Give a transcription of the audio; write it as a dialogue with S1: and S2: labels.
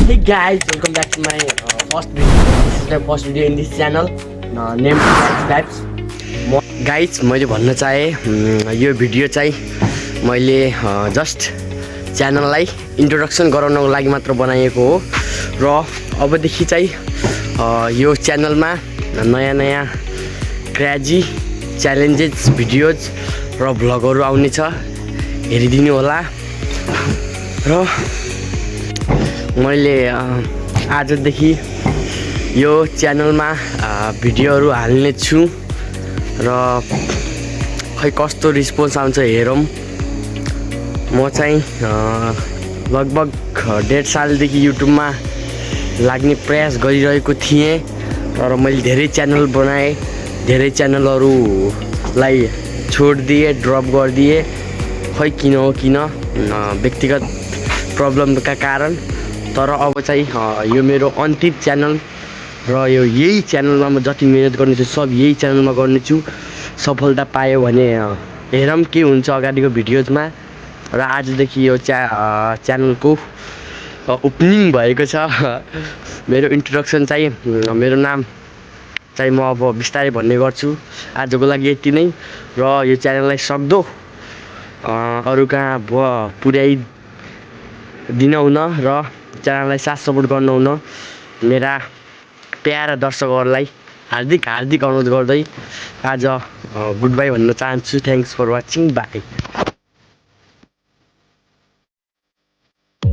S1: Hey guys, welcome back to my first video. This is my first video in this channel named Vibes. Guys, मैले भन्न चाहे यो video चाहिँ मैले just च्यानललाई इन्ट्रोडक्सन गराउनको लागि मात्र बनाएको हो र अबदेखि चाहिँ यो च्यानलमा नयाँ नयाँ क्रेजी च्यालेन्जेस भिडियोज र भ्लगहरू आउने छ, हेरिदिनु होला। र मैले आजदेखि यो च्यानलमा भिडियोहरू हाल्ने छु र खै कस्तो रिस्पोन्स आउँछ हेरौँ। म चाहिँ लगभग 1.5 सालदेखि युट्युबमा लाग्ने प्रयास गरिरहेको थिएँ, तर मैले धेरै च्यानल बनाएँ, धेरै च्यानलहरूलाई छोडिदिएँ, ड्रप गरिदिएँ। खै किन हो किन व्यक्तिगत प्रब्लमका कारण। तर अब चाहिँ यो मेरो अन्तिम च्यानल र यही च्यानलमा म जति मेहनत गर्नेछु सब यही च्यानलमा गर्नेछु। सफलता पायो भने हेरौँ के हुन्छ अगाडिको भिडियोजमा। र आजदेखि यो च्यानलको ओपनिङ भएको छ। मेरो इन्ट्रोडक्सन चाहिँ मेरो नाम चाहिँ म अब बिस्तारै भन्ने गर्छु। आजको लागि यति नै। र यो च्यानललाई सक्दो अरू कहाँ पुर्याइदिनुहुन र च्यानललाई साथ सपोर्ट गर्नुहुन मेरा प्यारा दर्शकहरूलाई हार्दिक अनुरोध गर्दै आज गुड बाई भन्न चाहन्छु। Thanks for watching, by.